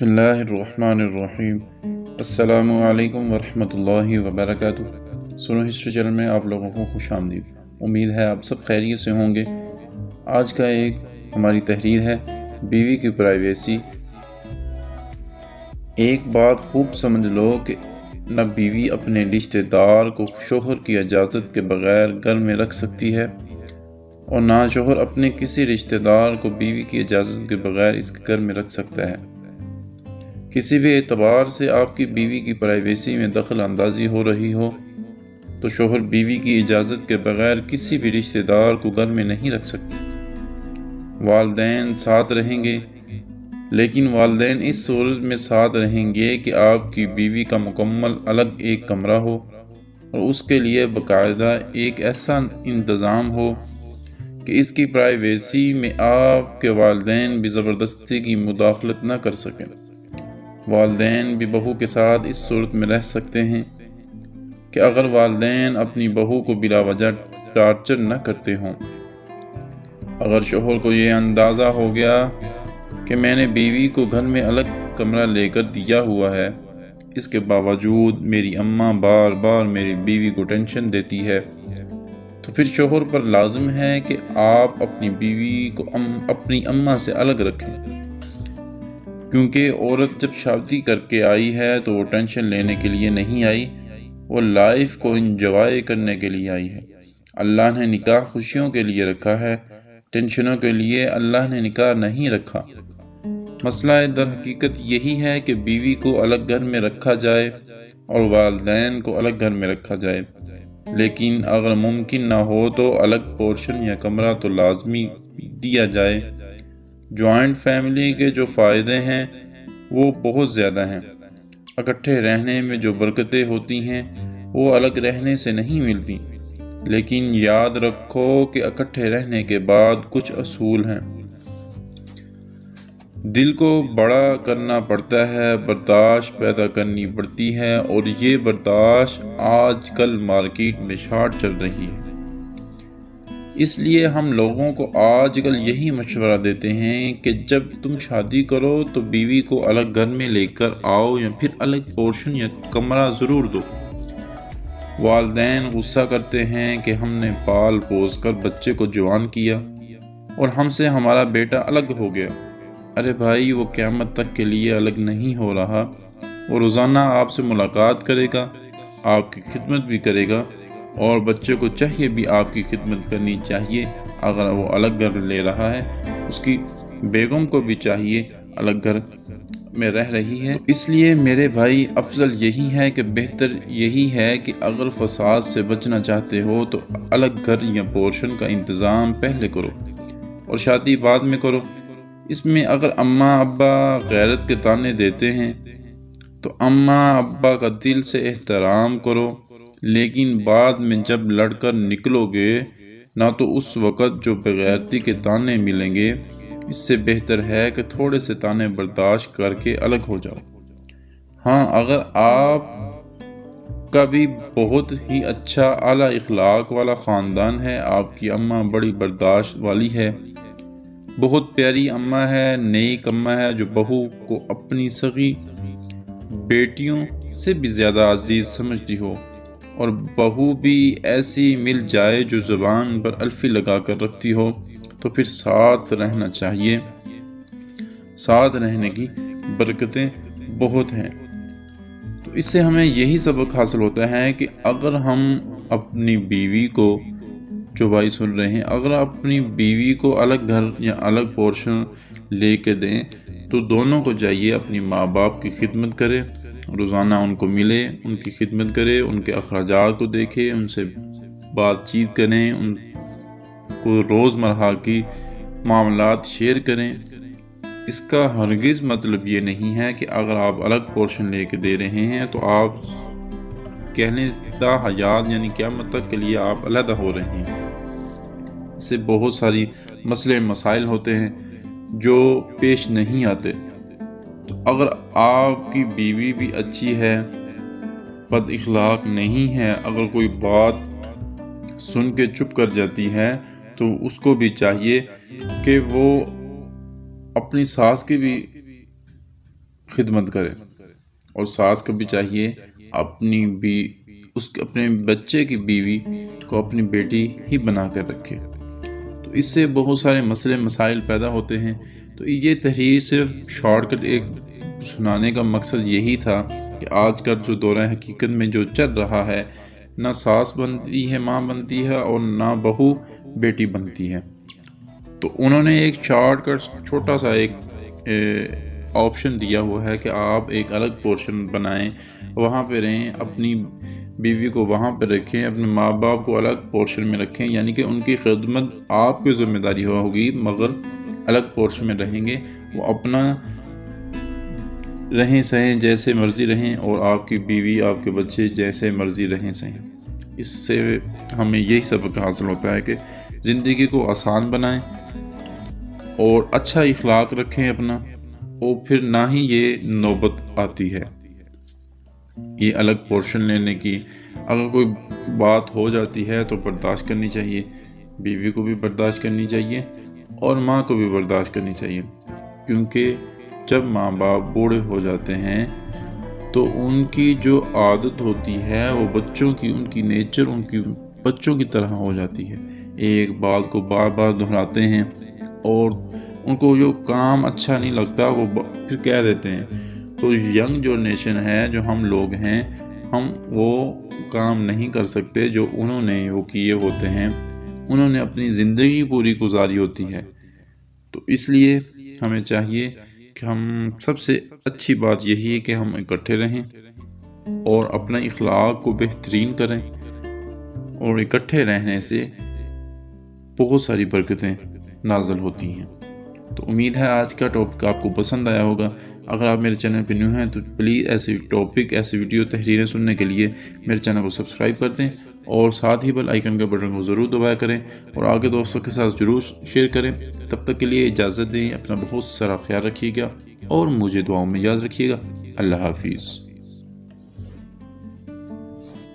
بسم اللہ الرحمن الرحیم۔ السلام علیکم ورحمۃ اللہ وبرکاتہ۔ سنو ہسٹری چینل میں آپ لوگوں کو خوش آمدید۔ امید ہے آپ سب خیریت سے ہوں گے۔ آج کا ہماری تحریر ہے بیوی کی پرائیویسی۔ ایک بات خوب سمجھ لو کہ نہ بیوی اپنے رشتہ دار کو شوہر کی اجازت کے بغیر گھر میں رکھ سکتی ہے اور نہ شوہر اپنے کسی رشتہ دار کو بیوی کی اجازت کے بغیر اس کے گھر میں رکھ سکتا ہے۔ کسی بھی اعتبار سے آپ کی بیوی کی پرائیویسی میں دخل اندازی ہو رہی ہو تو شوہر بیوی کی اجازت کے بغیر کسی بھی رشتہ دار کو گھر میں نہیں رکھ سکتے۔ والدین ساتھ رہیں گے، لیکن والدین اس صورت میں ساتھ رہیں گے کہ آپ کی بیوی کا مکمل الگ ایک کمرہ ہو اور اس کے لیے باقاعدہ ایک ایسا انتظام ہو کہ اس کی پرائیویسی میں آپ کے والدین بھی زبردستی کی مداخلت نہ کر سکیں۔ والدین بھی بہو کے ساتھ اس صورت میں رہ سکتے ہیں کہ اگر والدین اپنی بہو کو بلا وجہ ٹارچر نہ کرتے ہوں۔ اگر شوہر کو یہ اندازہ ہو گیا کہ میں نے بیوی کو گھر میں الگ کمرہ لے کر دیا ہوا ہے، اس کے باوجود میری اماں بار بار میری بیوی کو ٹینشن دیتی ہے، تو پھر شوہر پر لازم ہے کہ آپ اپنی بیوی کو اپنی اماں سے الگ رکھیں، کیونکہ عورت جب شادی کر کے آئی ہے تو وہ ٹینشن لینے کے لیے نہیں آئی، وہ لائف کو انجوائے کرنے کے لیے آئی ہے۔ اللہ نے نکاح خوشیوں کے لیے رکھا ہے، ٹینشنوں کے لیے اللہ نے نکاح نہیں رکھا۔ مسئلہ در حقیقت یہی ہے کہ بیوی کو الگ گھر میں رکھا جائے اور والدین کو الگ گھر میں رکھا جائے، لیکن اگر ممکن نہ ہو تو الگ پورشن یا کمرہ تو لازمی دیا جائے۔ جوائنٹ فیملی کے جو فائدے ہیں وہ بہت زیادہ ہیں۔ اکٹھے رہنے میں جو برکتیں ہوتی ہیں وہ الگ رہنے سے نہیں ملتی، لیکن یاد رکھو کہ اکٹھے رہنے کے بعد کچھ اصول ہیں۔ دل کو بڑا کرنا پڑتا ہے، برداشت پیدا کرنی پڑتی ہے، اور یہ برداشت آج کل مارکیٹ میں شارٹ چل رہی ہے۔ اس لیے ہم لوگوں کو آج کل یہی مشورہ دیتے ہیں کہ جب تم شادی کرو تو بیوی کو الگ گھر میں لے کر آؤ یا پھر الگ پورشن یا کمرہ ضرور دو۔ والدین غصہ کرتے ہیں کہ ہم نے پال پوس کر بچے کو جوان کیا اور ہم سے ہمارا بیٹا الگ ہو گیا۔ ارے بھائی، وہ قیامت تک کے لیے الگ نہیں ہو رہا، وہ روزانہ آپ سے ملاقات کرے گا، آپ کی خدمت بھی کرے گا، اور بچے کو چاہیے بھی آپ کی خدمت کرنی چاہیے۔ اگر وہ الگ گھر لے رہا ہے، اس کی بیگم کو بھی چاہیے الگ گھر میں رہ رہی ہے۔ اس لیے میرے بھائی، افضل یہی ہے کہ بہتر یہی ہے کہ اگر فساد سے بچنا چاہتے ہو تو الگ گھر یا پورشن کا انتظام پہلے کرو اور شادی بعد میں کرو۔ اس میں اگر اماں ابا غیرت کے طعنے دیتے ہیں تو اماں ابا کا دل سے احترام کرو، لیکن بعد میں جب لڑ کر نکلو گے نہ تو اس وقت جو بغیرتی کے طعنے ملیں گے، اس سے بہتر ہے کہ تھوڑے سے طعنے برداشت کر کے الگ ہو جاؤ۔ ہاں، اگر آپ کا بھی بہت ہی اچھا اعلیٰ اخلاق والا خاندان ہے، آپ کی اماں بڑی برداشت والی ہے، بہت پیاری اماں ہے، نیک اماں ہے جو بہو کو اپنی سگی بیٹیوں سے بھی زیادہ عزیز سمجھتی ہو، اور بہو بھی ایسی مل جائے جو زبان پر الفی لگا کر رکھتی ہو، تو پھر ساتھ رہنا چاہیے۔ ساتھ رہنے کی برکتیں بہت ہیں۔ تو اس سے ہمیں یہی سبق حاصل ہوتا ہے کہ اگر ہم اپنی بیوی کو، جو بھائی سن رہے ہیں، اگر اپنی بیوی کو الگ گھر یا الگ پورشن لے کے دیں تو دونوں کو چاہیے اپنی ماں باپ کی خدمت کرے، روزانہ ان کو ملے، ان کی خدمت کرے، ان کے اخراجات کو دیکھے، ان سے بات چیت کریں، ان کو روزمرہ کی معاملات شیئر کریں۔ اس کا ہرگز مطلب یہ نہیں ہے کہ اگر آپ الگ پورشن لے کے دے رہے ہیں تو آپ کہنے دا حیات یعنی قیامت تک کے لیے آپ علیحدہ ہو رہے ہیں۔ اس سے بہت ساری مسئلے مسائل ہوتے ہیں جو پیش نہیں آتے۔ تو اگر آپ کی بیوی بھی اچھی ہے، بد اخلاق نہیں ہے، اگر کوئی بات سن کے چپ کر جاتی ہے تو اس کو بھی چاہیے کہ وہ اپنی ساس کی بھی خدمت کرے، اور ساس کو بھی چاہیے اپنے بچے کی بیوی کو اپنی بیٹی ہی بنا کر رکھے۔ تو اس سے بہت سارے مسائل پیدا ہوتے ہیں۔ تو یہ تحریر صرف شارٹ کٹ ایک سنانے کا مقصد یہی تھا کہ آج کل جو دورہ حقیقت میں جو چل رہا ہے، نہ ساس بنتی ہے ماں بنتی ہے، اور نہ بہو بیٹی بنتی ہے۔ تو انہوں نے ایک شارٹ کٹ چھوٹا سا ایک آپشن دیا ہوا ہے کہ آپ ایک الگ پورشن بنائیں، وہاں پہ رہیں، اپنی بیوی کو وہاں پہ رکھیں، اپنے ماں باپ کو الگ پورشن میں رکھیں، یعنی کہ ان کی خدمت آپ کی ذمہ داری ہوگی، مگر الگ پورشن میں رہیں گے، وہ اپنا رہیں سہیں جیسے مرضی رہیں، اور آپ کی بیوی آپ کے بچے جیسے مرضی رہیں سہیں۔ اس سے ہمیں یہی سبق حاصل ہوتا ہے کہ زندگی کو آسان بنائیں اور اچھا اخلاق رکھیں اپنا، اور پھر نہ ہی یہ نوبت آتی ہے یہ الگ پورشن لینے کی۔ اگر کوئی بات ہو جاتی ہے تو برداشت کرنی چاہیے، بیوی کو بھی برداشت کرنی چاہیے اور ماں کو بھی برداشت کرنی چاہیے، کیونکہ جب ماں باپ بوڑھے ہو جاتے ہیں تو ان کی جو عادت ہوتی ہے وہ بچوں کی، ان کی نیچر ان کی بچوں کی طرح ہو جاتی ہے، ایک بات کو بار بار دہراتے ہیں، اور ان کو جو کام اچھا نہیں لگتا وہ پھر کہہ دیتے ہیں۔ تو ینگ جنریشن ہے، جو ہم لوگ ہیں، ہم وہ کام نہیں کر سکتے جو انہوں نے وہ کیے ہوتے ہیں، انہوں نے اپنی زندگی پوری گزاری ہوتی ہے۔ تو اس لیے ہمیں چاہیے کہ ہم سب سے اچھی بات یہی ہے کہ ہم اکٹھے رہیں اور اپنا اخلاق کو بہترین کریں، اور اکٹھے رہنے سے بہت ساری برکتیں نازل ہوتی ہیں۔ تو امید ہے آج کا ٹاپک آپ کو پسند آیا ہوگا۔ اگر آپ میرے چینل پہ نیو ہیں تو پلیز ایسے ٹاپک، ایسے ویڈیو تحریریں سننے کے لیے میرے چینل کو سبسکرائب کر دیں، اور ساتھ ہی بیل آئیکن کے بٹن کو ضرور دبایا کریں، اور آگے دوستوں کے ساتھ ضرور شیئر کریں۔ تب تک کے لیے اجازت دیں، اپنا بہت سارا خیال رکھیے گا، اور مجھے دعاؤں میں یاد رکھیے گا۔ اللہ حافظ۔